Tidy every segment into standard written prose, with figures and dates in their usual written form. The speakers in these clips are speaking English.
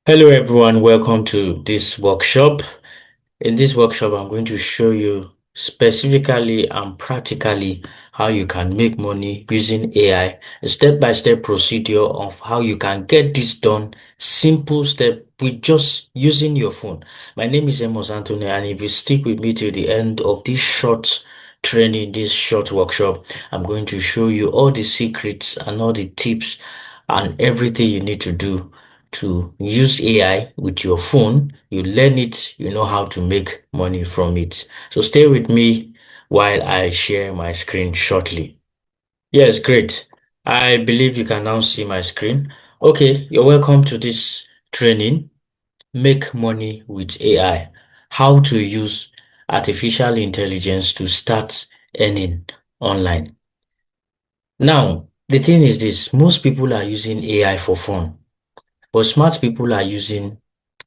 Hello everyone, welcome to this workshop. In this workshop, I'm going to show you specifically and practically how you can make money using AI, a step-by-step procedure of how you can get this done, simple step with just using your phone. My name is Amos Anthony, and if you stick with me till the end of this short training, this short workshop, I'm going to show you all the secrets and all the tips and everything you need to do to use AI with your phone. You learn it, you know how to make money from it. So stay with me while I share my screen shortly. Yes, great. I believe you can now see my screen. Okay, you're welcome to this training. Make money with AI. How to use artificial intelligence to start earning online. Now, the thing is this, most people are using AI for fun. But smart people are using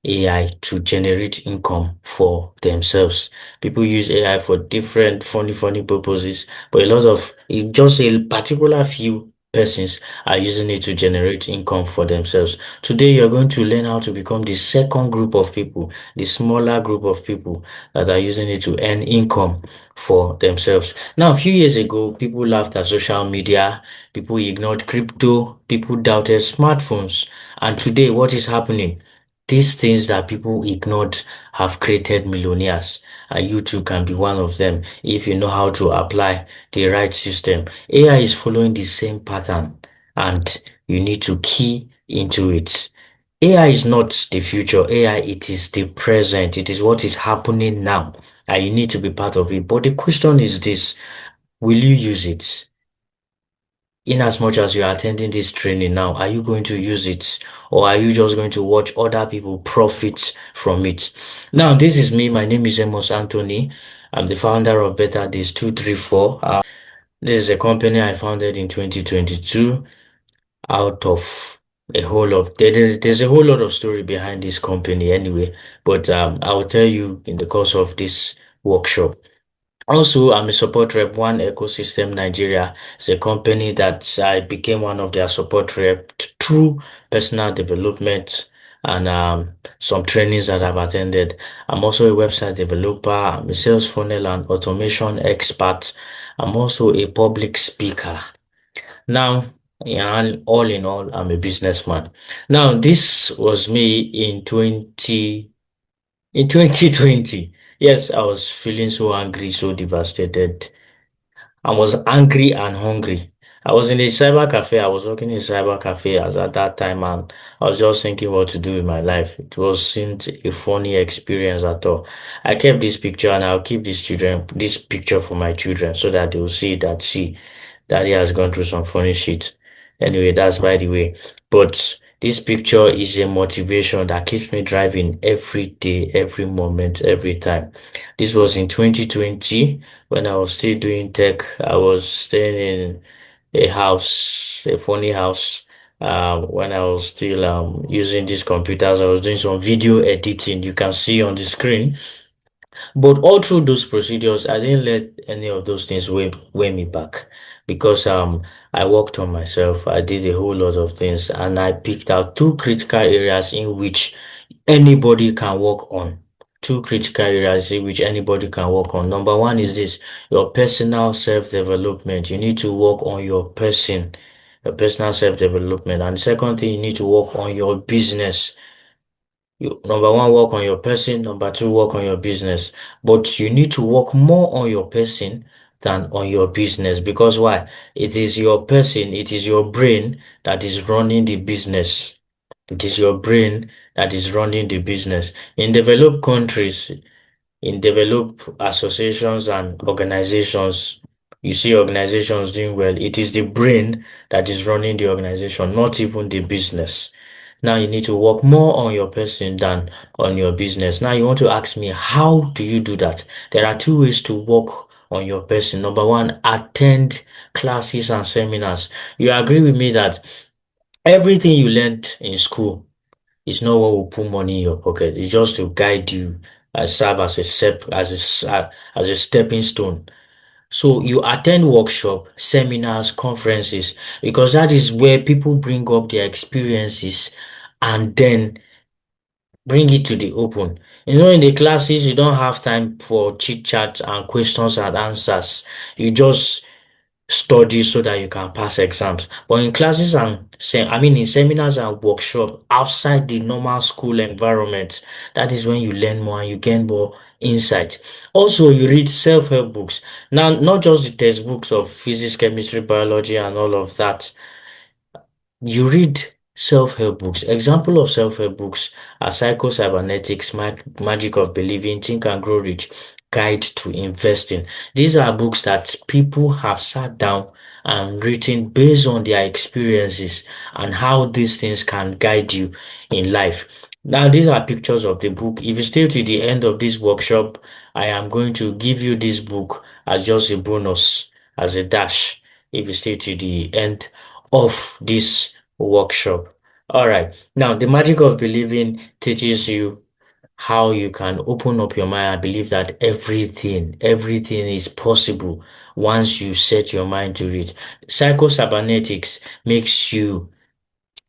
AI to generate income for themselves. People use AI for different funny purposes, but a lot of just a particular few persons are using it to generate income for themselves. Today, you're going to learn how to become the second group of people, the smaller group of people that are using it to earn income for themselves. Now, a few years ago, people laughed at social media, people ignored crypto, people doubted smartphones. And today, what is happening? These things that people ignored have created millionaires, and you too can be one of them if you know how to apply the right system. AI is following the same pattern, and you need to key into it. AI is not the future. AI, it is the present. It is what is happening now, and you need to be part of it. But the question is this, will you use it? In as much as you are attending this training now, are you going to use it or are you just going to watch other people profit from it? Now, this is me. My name is Amos Anthony. I'm the founder of Better Days 234. This is a company I founded in 2022 out of a whole lot. There's a whole lot of story behind this company anyway, but I will tell you in the course of this workshop. Also, I'm a support rep. One Ecosystem Nigeria is a company that I became one of their support rep through personal development and some trainings that I've attended. I'm also a website developer. I'm a sales funnel and automation expert. I'm also a public speaker. Now, all in all, I'm a businessman. Now, this was me in 2020. Yes, I was feeling so angry, so devastated. I was angry and hungry. I was in a cyber cafe. I was working in a cyber cafe as at that time, and I was just thinking what to do with my life. It wasn't a funny experience at all. I kept this picture, and I'll keep this picture for my children, so that they will see that, see, daddy has gone through some funny shit. Anyway, that's by the way. But this picture is a motivation that keeps me driving every day, every moment, every time. This was in 2020 when I was still doing tech. I was staying in a house, a funny house. When I was still using these computers, I was doing some video editing. You can see on the screen. But all through those procedures, I didn't let any of those things weigh me back because I worked on myself. I did a whole lot of things, and I picked out two critical areas in which anybody can work on. Two critical areas in which anybody can work on. Number one is this, your personal self-development. You need to work on your personal self-development. And the second thing, you need to work on your business. Number one, work on your person. Number two, work on your business. But you need to work more on your person than on your business. Because why? It is your person, it is your brain that is running the business. It is your brain that is running the business. In developed countries, in developed associations and organizations, you see organizations doing well. It is the brain that is running the organization, not even the business. Now you need to work more on your person than on your business. Now you want to ask me, how do you do that? There are two ways to work on your person. Number one, attend classes and seminars. You agree with me that everything you learned in school is not what will put money in your pocket. It's just to guide you, serve as a as a stepping stone. So you attend workshop, seminars, conferences, because that is where people bring up their experiences and then Bring it to the open. You know, in the classes, you don't have time for chit chat and questions and answers. You just study so that you can pass exams. But in classes and in seminars and workshop outside the normal school environment, that is when you learn more and you gain more insight. Also, you read self-help books. Now, not just the textbooks of physics, chemistry, biology, and all of that. You read self-help books. Example of self-help books are Psycho Cybernetics, Magic of Believing, Think and Grow Rich, Guide to Investing. These are books that people have sat down and written based on their experiences and how these things can guide you in life. Now, these are pictures of the book. If you stay to the end of this workshop, I am going to give you this book as just a bonus, as a dash, if you stay to the end of this workshop. All right. Now, the magic of believing teaches you how you can open up your mind and believe that everything is possible once you set your mind to it. Psycho-cybernetics makes you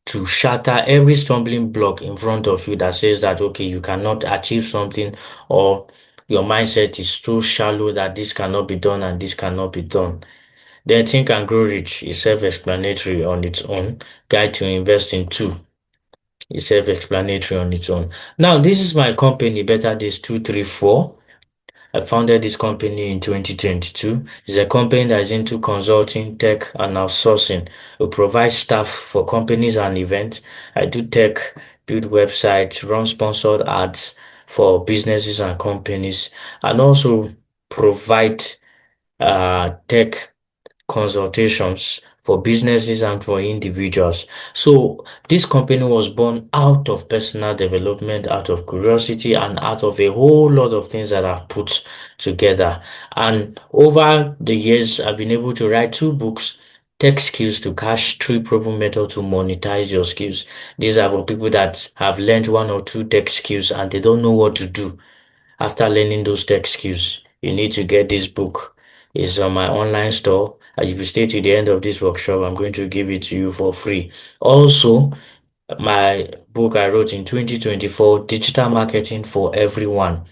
to shatter every stumbling block in front of you that says that, okay, you cannot achieve something, or your mindset is so shallow that this cannot be done and this cannot be done. Then Think and Grow Rich is self-explanatory on its own. Guide to Investing too is self-explanatory on its own. Now, this is my company, Better Days 234. I founded this company in 2022. It's a company that is into consulting, tech, and outsourcing. We provide staff for companies and events. I do tech, build websites, run sponsored ads for businesses and companies, and also provide tech consultations for businesses and for individuals. So this company was born out of personal development, out of curiosity, and out of a whole lot of things that I've put together. And over the years, I've been able to write two books. Tech skills to cash, three proven method to monetize your skills. These are for people that have learned one or two tech skills and they don't know what to do after learning those tech skills. You need to get this book. It's on my online store. And if you stay to the end of this workshop, I'm going to give it to you for free. Also, my book I wrote in 2024, Digital Marketing for Everyone.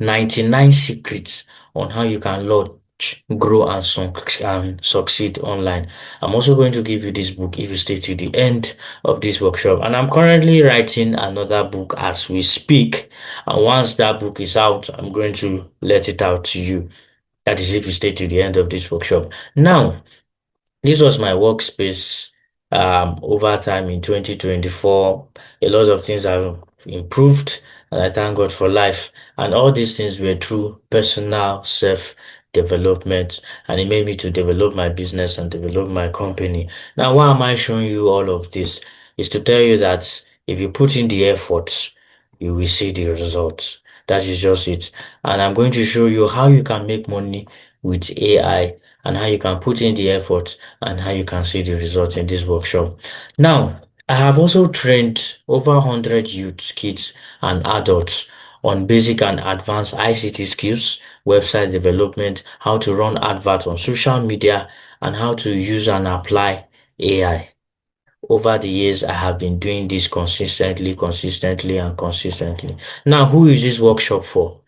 99 secrets on how you can launch, grow, and succeed online. I'm also going to give you this book if you stay to the end of this workshop. And I'm currently writing another book as we speak. And once that book is out, I'm going to let it out to you. That is if you stay to the end of this workshop. Now, this was my workspace over time in 2024. A lot of things have improved, and I thank God for life. And all these things were through personal self-development, and it made me to develop my business and develop my company. Now, why am I showing you all of this? Is to tell you that if you put in the effort, you will see the results. That is just it. And I'm going to show you how you can make money with AI and how you can put in the effort and how you can see the results in this workshop. Now, I have also trained over 100 youth, kids, and adults on basic and advanced ICT skills, website development, how to run adverts on social media, and how to use and apply AI. Over the years, I have been doing this consistently, and consistently. Now, who is this workshop for?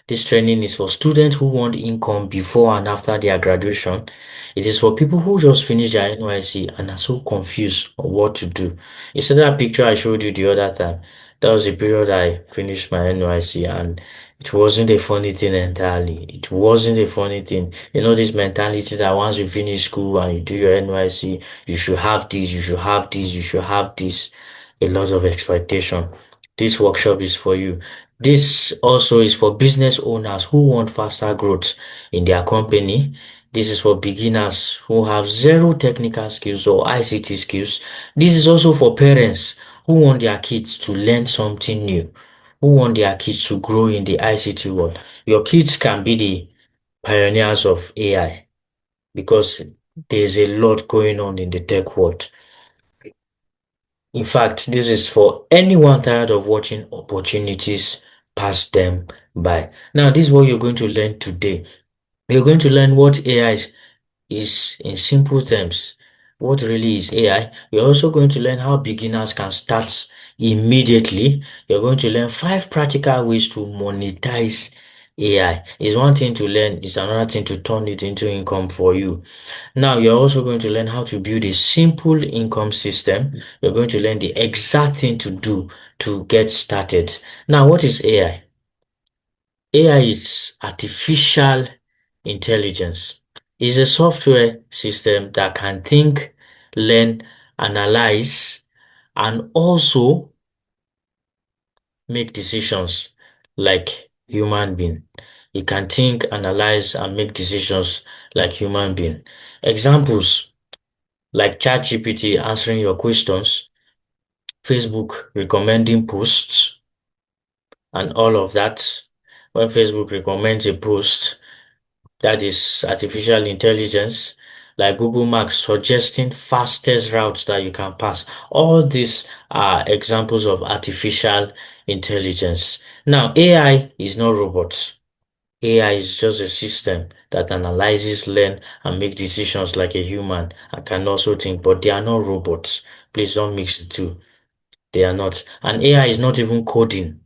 This training is for students who want income before and after their graduation. It is for people who just finished their NYC and are so confused on what to do. You see that picture I showed you the other time? That was the period I finished my NYC, and it wasn't a funny thing entirely. It wasn't a funny thing. You know, this mentality that once you finish school and you do your NYC, you should have this, you should have this, you should have this. A lot of expectation. This workshop is for you. This also is for business owners who want faster growth in their company. This is for beginners who have zero technical skills or ICT skills. This is also for parents who want their kids to learn something new, who want their kids to grow in the ICT world. Your kids can be the pioneers of AI because there's a lot going on in the tech world. In fact, this is for anyone tired of watching opportunities pass them by. Now, this is what you're going to learn today. You're going to learn what AI is in simple terms. What really is AI? You're also going to learn how beginners can start immediately. You're going to learn 5 practical ways to monetize AI. It's one thing to learn, it's another thing to turn it into income for you. Now, you're also going to learn how to build a simple income system. You're going to learn the exact thing to do to get started. Now, what is AI? AI is artificial intelligence. It's a software system that can think, learn, analyze, and also make decisions like human being. It can think, analyze, and make decisions like human being. Examples like ChatGPT answering your questions, Facebook recommending posts, and all of that. When Facebook recommends a post, that is artificial intelligence, like Google Maps suggesting fastest routes that you can pass. All these are examples of artificial intelligence. Now, AI is not robots. AI is just a system that analyzes, learn, and make decisions like a human and can also think, but they are not robots. Please don't mix the two. They are not. And AI is not even coding.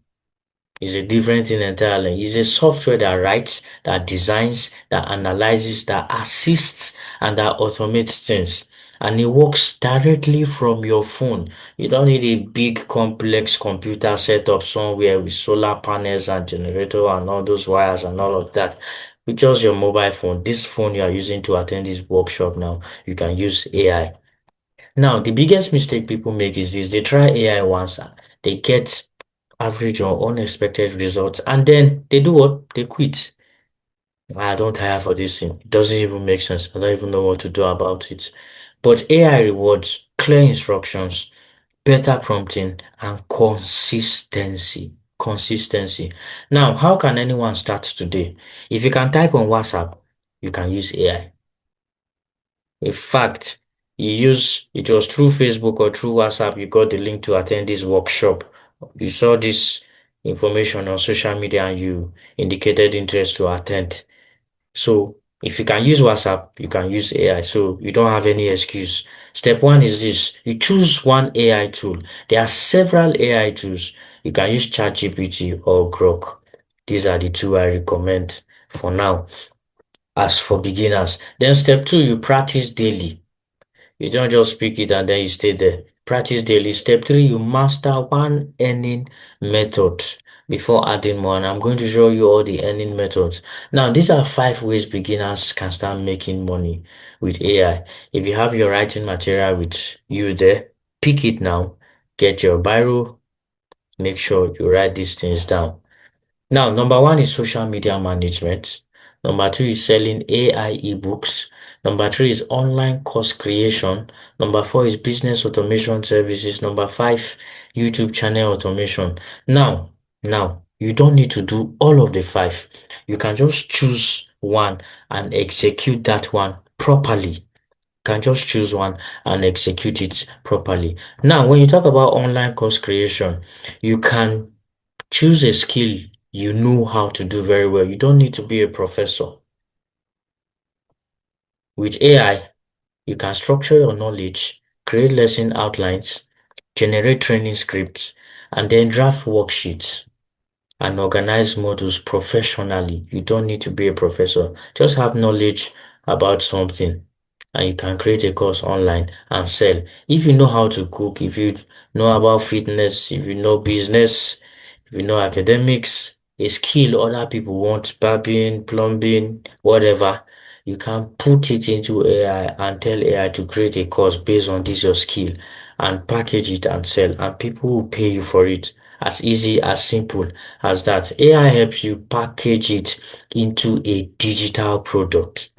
It's a different thing entirely. It's a software that writes, that designs, that analyzes, that assists, and that automates things. And it works directly from your phone. You don't need a big complex computer setup somewhere with solar panels and generator and all those wires and all of that. With just your mobile phone, this phone you are using to attend this workshop now, you can use AI. Now, the biggest mistake people make is this. They try AI once, they get average or unexpected results, and then they do what? They quit. I don't tire for this thing. It doesn't even make sense. I don't even know what to do about it. But AI rewards clear instructions, better prompting, and consistency. Consistency. Now, how can anyone start today? If you can type on WhatsApp, you can use AI. In fact, it was through Facebook or through WhatsApp, you got the link to attend this workshop. You saw this information on social media and you indicated interest to attend. So if you can use WhatsApp, you can use AI. So you don't have any excuse. Step one is this. You choose one AI tool. There are several AI tools. You can use ChatGPT or Grok. These are the two I recommend for now as for beginners. Then step two, you practice daily. You don't just speak it and then you stay there. Practice daily. Step three, you master one earning method before adding more. And I'm going to show you all the earning methods. Now, these are 5 ways beginners can start making money with AI. If you have your writing material with you there, pick it now. Get your biro. Make sure you write these things down. Now, number one is social media management. Number two is selling AI ebooks. Number three is online course creation. Number four is business automation services. Number five, YouTube channel automation. Now, you don't need to do all of the five. You can just choose one and execute that one properly. You can just choose one and execute it properly. Now, when you talk about online course creation, you can choose a skill you know how to do very well. You don't need to be a professor. With AI, you can structure your knowledge, create lesson outlines, generate training scripts, and then draft worksheets and organize modules professionally. You don't need to be a professor. Just have knowledge about something and you can create a course online and sell. If you know how to cook, if you know about fitness, if you know business, if you know academics, a skill other people want, barbing, plumbing, whatever, you can put it into AI and tell AI to create a course based on this your skill and package it and sell, and people will pay you for it. As easy, as simple as that. AI helps you package it into a digital product.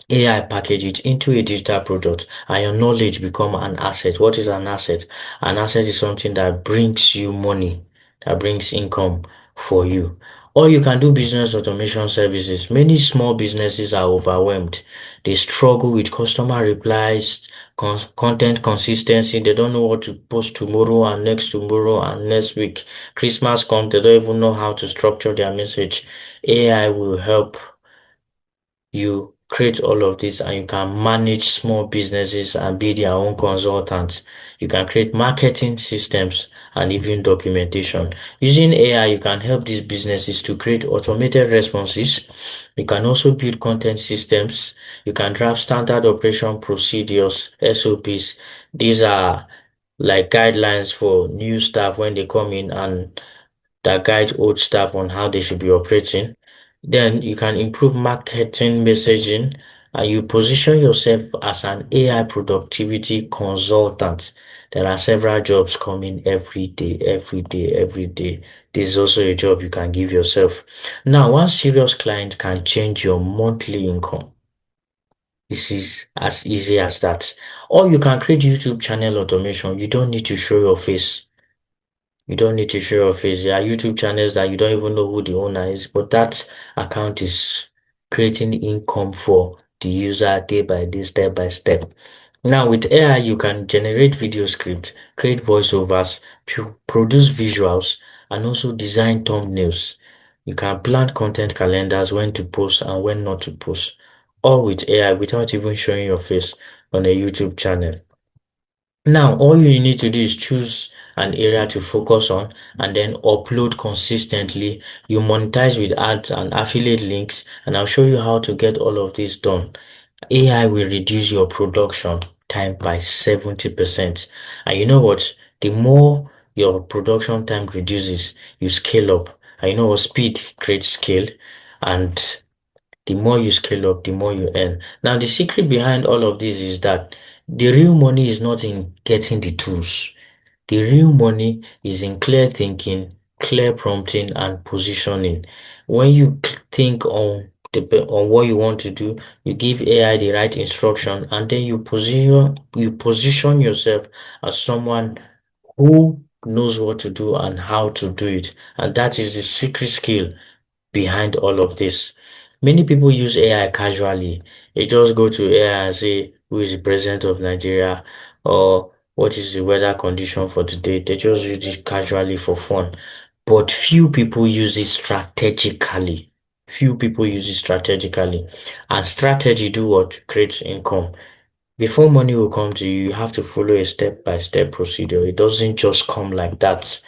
AI package it into a digital product and your knowledge become an asset. What is an asset? An asset is something that brings you money, that brings income for you. Or you can do business automation services. Many small businesses are overwhelmed. They struggle with customer replies, content consistency. They don't know what to post tomorrow and next week. Christmas comes, they don't even know how to structure their message. AI will help you create all of this and you can manage small businesses and be their own consultant. You can create marketing systems and even documentation. Using AI, you can help these businesses to create automated responses. You can also build content systems. You can draft standard operation procedures, SOPs. These are like guidelines for new staff when they come in and that guide old staff on how they should be operating. Then you can improve marketing messaging and you position yourself as an AI productivity consultant. There are several jobs coming every day, every day, every day. This is also a job you can give yourself. Now, one serious client can change your monthly income. This is as easy as that. Or you can create YouTube channel automation. You don't need to show your face. You don't need to show your face. There are YouTube channels that you don't even know who the owner is, but that account is creating income for the user day by day, step by step. Now with AI, you can generate video scripts, create voiceovers, produce visuals, and also design thumbnails. You can plan content calendars, when to post and when not to post, all with AI without even showing your face on a YouTube channel. Now, all you need to do is choose an area to focus on and then upload consistently. You monetize with ads and affiliate links, and I'll show you how to get all of this done. AI will reduce your production time by 70%. And you know what? The more your production time reduces, you scale up. And you know what? Speed creates scale. And the more you scale up, the more you earn. Now, the secret behind all of this is that the real money is not in getting the tools. The real money is in clear thinking, clear prompting, and positioning. When you think on what you want to do, you give AI the right instruction, and then you position yourself as someone who knows what to do and how to do it. And that is the secret skill behind all of this. Many people use AI casually. They just go to AI and say, who is the president of Nigeria? Or what is the weather condition for today? They just use it casually for fun. But few people use it strategically. Few people use it strategically. And strategy do what? Creates income. Before money will come to you, you have to follow a step-by-step procedure. It doesn't just come like that,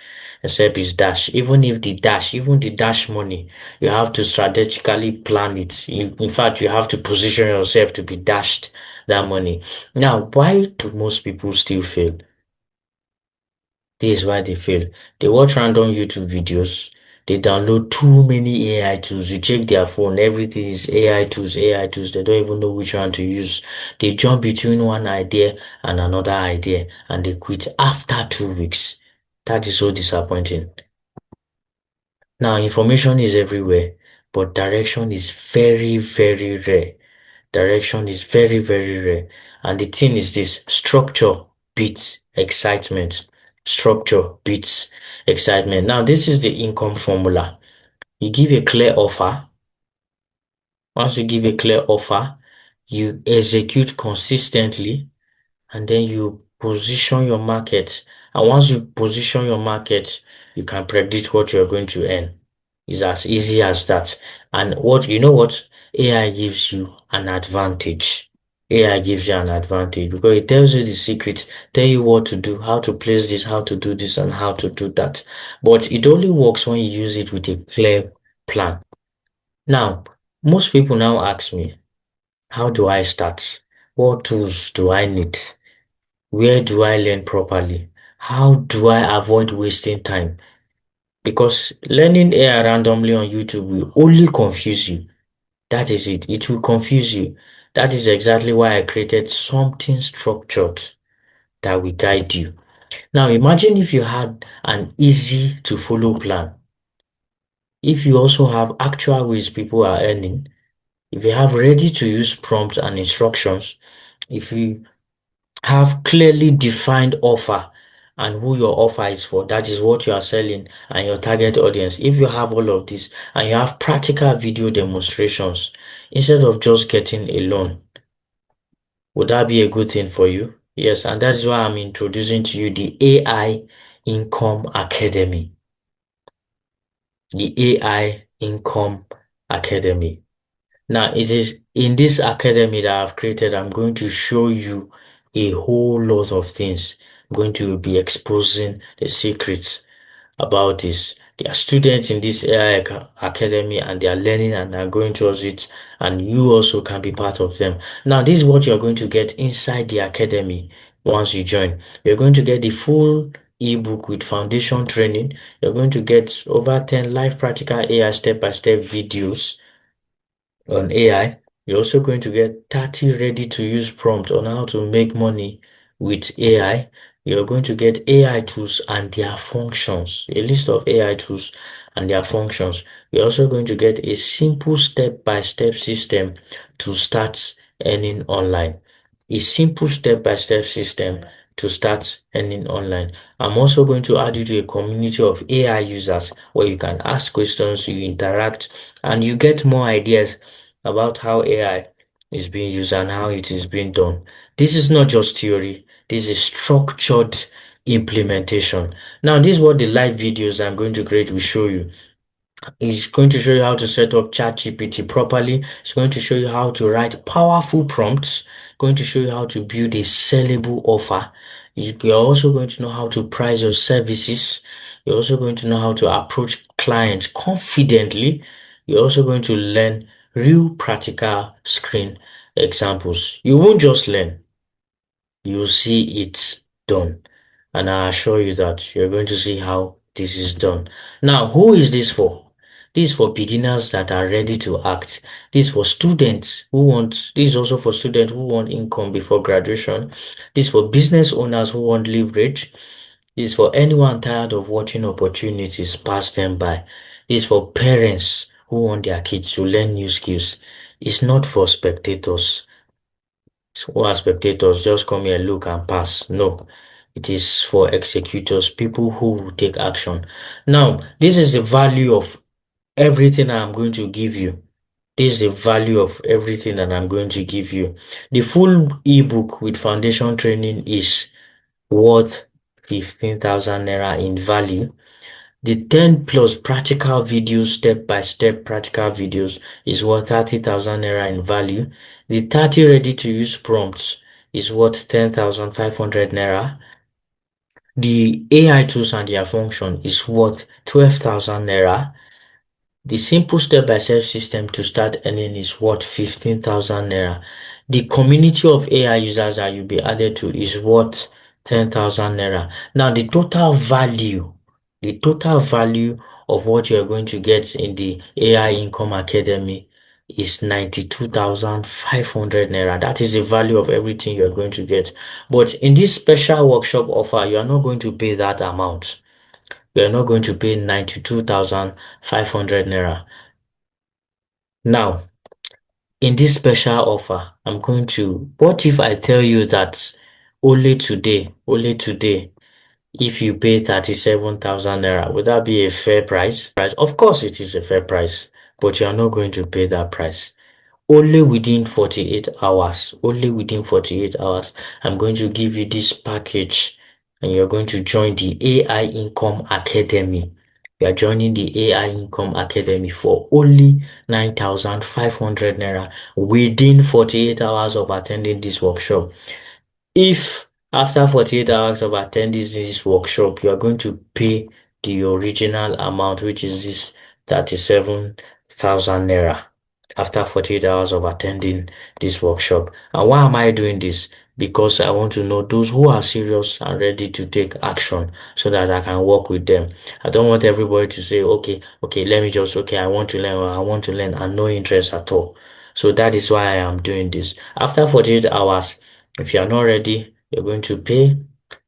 except it's dash. Even the dash money, you have to strategically plan it. In fact, you have to position yourself to be dashed that money. Now, why do most people still fail? This is why they fail. They watch random YouTube videos. They download too many AI tools. You check their phone, everything is AI tools, AI tools. They don't even know which one to use. They jump between one idea and another idea and they quit after 2 weeks. That is so disappointing. Now, information is everywhere, but direction is very, very rare. Direction is very, very rare. And the thing is this, structure beats excitement. Structure beats excitement. Now, this is the income formula. You give a clear offer. Once you give a clear offer, you execute consistently and then you position your market. And once you position your market, you can predict what you're going to earn. It's as easy as that. And you know what? AI gives you an advantage. AI gives you an advantage because it tells you the secret, tell you what to do, how to place this, how to do this, and how to do that. But it only works when you use it with a clear plan. Now, most people now ask me, how do I start? What tools do I need? Where do I learn properly? How do I avoid wasting time? Because learning AI randomly on YouTube will only confuse you. That is it. It will confuse you. That is exactly why I created something structured that will guide you. Now imagine if you had an easy to follow plan. If you also have actual ways people are earning, if you have ready to use prompts and instructions, if you have clearly defined offer and who your offer is for, that is what you are selling and your target audience. If you have all of this and you have practical video demonstrations instead of just getting a loan, would that be a good thing for you? Yes, and that is why I'm introducing to you the AI Income Academy. The AI Income Academy. Now, it is in this academy that I've created, I'm going to show you a whole lot of things. I'm going to be exposing the secrets about this. There are students in this AI academy and they are learning and are going towards it, and you also can be part of them. Now, this is what you're going to get inside the academy once you join. You're going to get the full ebook with foundation training. You're going to get over 10 live practical AI step-by-step videos on AI. You're also going to get 30 ready-to-use prompts on how to make money with AI. You're going to get AI tools and their functions, a list of AI tools and their functions. You're also going to get a simple step-by-step system to start earning online. A simple step-by-step system to start earning online. I'm also going to add you to a community of AI users where you can ask questions, you interact, and you get more ideas about how AI is being used and how it is being done. This is not just theory, this is structured implementation. Now, this is what the live videos I'm going to create will show you. It's going to show you how to set up ChatGPT properly. It's going to show you how to write powerful prompts. Going to show you how to build a sellable offer. You're also going to know how to price your services. You're also going to know how to approach clients confidently. You're also going to learn real practical screen examples. You won't just learn, you'll see it done. And I assure you that you're going to see how this is done. Now, who is this for? This is for beginners that are ready to act. This is for students who want, this is also for students who want income before graduation. This is for business owners who want leverage. This is for anyone tired of watching opportunities pass them by. This is for parents who want their kids to learn new skills. It's not for spectators who are spectators, just come here, look and pass. No, it is for executors, people who will take action. Now, this is the value of everything I'm going to give you. This is the value of everything that I'm going to give you. The full ebook with foundation training is worth 15,000 naira in value. The 10 plus practical videos, step-by-step practical videos is worth 30,000 naira in value. The 30 ready-to-use prompts is worth 10,500 naira. The AI tools and their function is worth 12,000 naira. The simple step-by-step system to start earning is worth 15,000 naira. The community of AI users that you'll be added to is worth 10,000 naira. Now, the total value of what you're going to get in the AI Income Academy is 92,500 naira. That is the value of everything you're going to get. But in this special workshop offer, you are not going to pay that amount. You are not going to pay 92,500 naira. Now, in this special offer, what if I tell you that only today, if you pay 37,000 naira, would that be a fair price? Of course, it is a fair price, but you are not going to pay that price. Only within 48 hours, I'm going to give you this package and you're going to join the AI Income Academy. You are joining the AI Income Academy for only 9,500 naira within 48 hours of attending this workshop. If after 48 hours of attending this workshop, you are going to pay the original amount, which is this 37,000 naira after 48 hours of attending this workshop. And why am I doing this? Because I want to know those who are serious and ready to take action so that I can work with them. I don't want everybody to say, okay, I want to learn and no interest at all. So that is why I am doing this. After 48 hours, if you are not ready, you're going to pay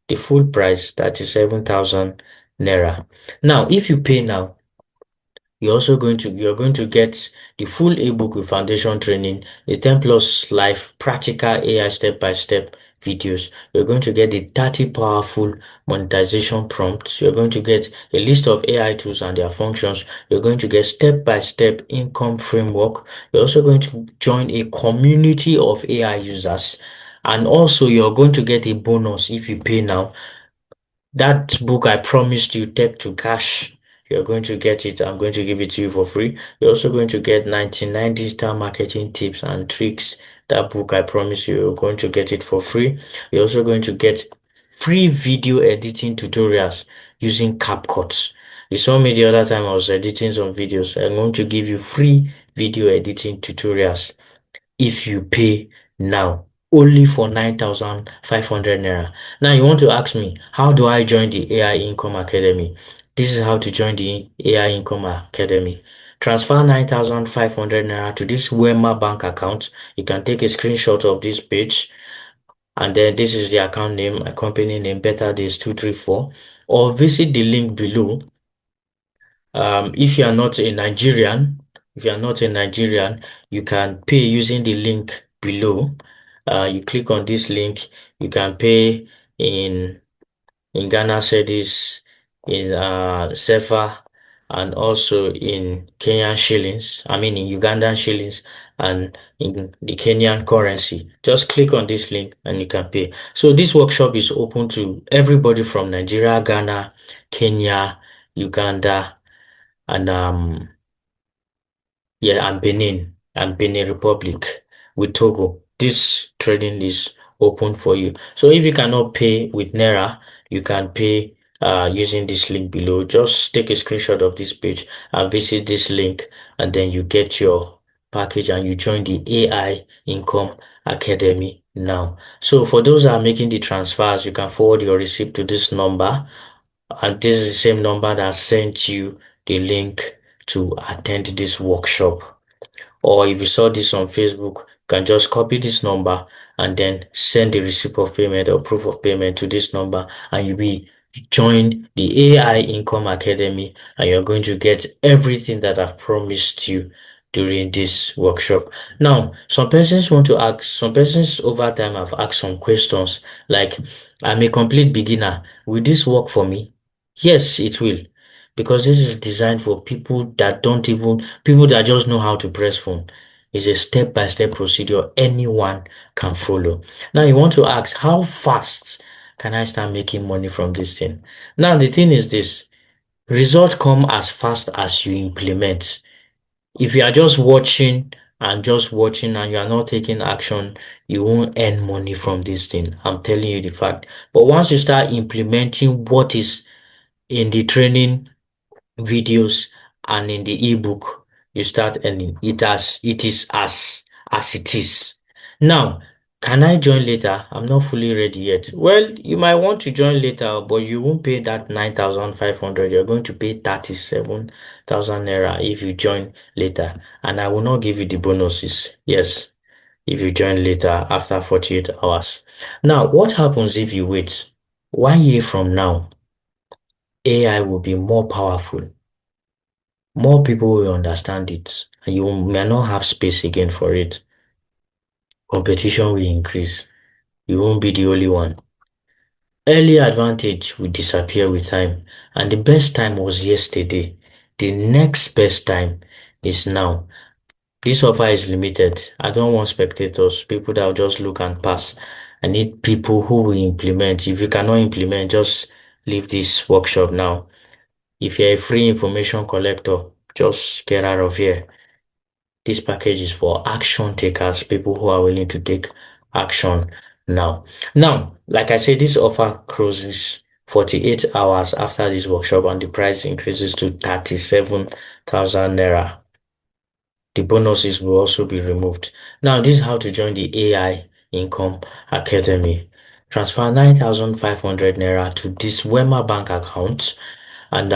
the full price, that is 7,000 naira. Now, if you pay now, you're going to get the full ebook with foundation training, the 10 plus live practical AI step-by-step videos. You're going to get the 30 powerful monetization prompts. You're going to get a list of AI tools and their functions. You're going to get step-by-step income framework. You're also going to join a community of AI users. And also you're going to get a bonus if you pay now. That book I promised you, Tech to Cash, You're going to get it. I'm going to give it to you for free. You're also going to get 99 digital marketing tips and tricks. That book, I promise you, you're going to get it for free. You're also going to get free video editing tutorials using CapCut. You saw me the other time I was editing some videos. I'm going to give you free video editing tutorials if you pay now, only for 9,500 naira. Now you want to ask me, how do I join the AI Income Academy? This is how to join the AI Income Academy. Transfer 9,500 naira to this Wema bank account. You can take a screenshot of this page, and then this is the account name, a company name, Better Days 234, or visit the link below. If you are not a Nigerian, if you are not a Nigerian, you can pay using the link below. You click on this link, you can pay in Ghana cedis, in CFA, and also in Kenyan shillings. I mean in Ugandan shillings and in the Kenyan currency. Just click on this link and you can pay. So this workshop is open to everybody from Nigeria, Ghana, Kenya, Uganda, and yeah, and Benin Republic with Togo. This trading is open for you. So if you cannot pay with Naira, you can pay using this link below. Just take a screenshot of this page and visit this link, and then you get your package and you join the AI Income Academy now. So for those that are making the transfers, you can forward your receipt to this number, and this is the same number that sent you the link to attend this workshop. Or if you saw this on Facebook, you can just copy this number and then send the receipt of payment or proof of payment to this number, and you'll be join the AI Income Academy, and you're going to get everything that I've promised you during this workshop. Now, some persons over time have asked some questions like, I'm a complete beginner. Will this work for me? Yes, it will. Because this is designed for people that just know how to press phone. It's a step-by-step procedure anyone can follow. Now you want to ask, how fast can I start making money from this thing? Now the thing is this, results come as fast as you implement. If you are just watching and you are not taking action, you won't earn money from this thing. I'm telling you the fact. But once you start implementing what is in the training videos and in the ebook, you start earning it is as it is. Now, can I join later? I'm not fully ready yet. Well, you might want to join later, but you won't pay that 9,500. You're going to pay 37,000 naira if you join later. And I will not give you the bonuses. Yes, if you join later after 48 hours. Now, what happens if you wait? 1 year from now, AI will be more powerful. More people will understand it, and you may not have space again for it. Competition will increase. You won't be the only one. Early advantage will disappear with time, and the best time was yesterday. The next best time is now. This offer is limited. I don't want spectators, people that will just look and pass. I need people who will implement. If you cannot implement, just leave this workshop now. If you're a free information collector, just get out of here. This package is for action takers, people who are willing to take action now. Now, like I said, this offer closes 48 hours after this workshop and the price increases to 37,000 naira. The bonuses will also be removed. Now, this is how to join the AI Income Academy. Transfer 9,500 naira to this Wema bank account, and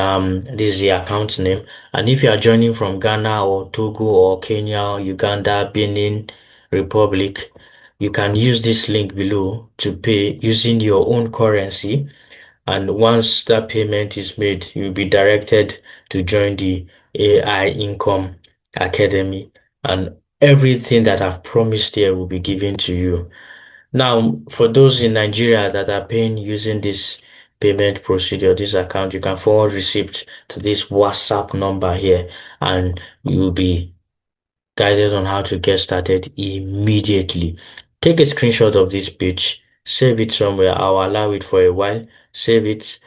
this is the account name. And if you are joining from Ghana or Togo or Kenya, Uganda, Benin Republic, you can use this link below to pay using your own currency. And once that payment is made, you'll be directed to join the AI Income Academy, and everything that I've promised here will be given to you. Now, for those in Nigeria that are paying using this payment procedure, this account, you can forward receipt to this WhatsApp number here, and you will be guided on how to get started immediately. Take a screenshot of this page, save it somewhere. I'll allow it for a while. Save it,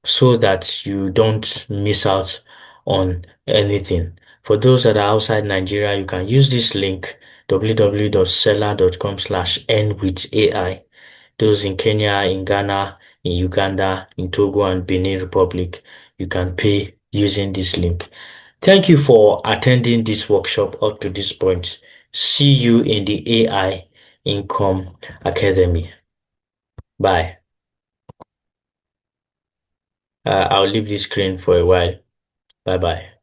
so that you don't miss out on anything. For those that are outside Nigeria, you can use this link www.seller.com/earn with AI. Those in Kenya, in Ghana, in Uganda, in Togo, and Benin Republic, you can pay using this link. Thank you for attending this workshop up to this point. See you in the AI Income Academy. Bye. I'll leave this screen for a while. Bye bye.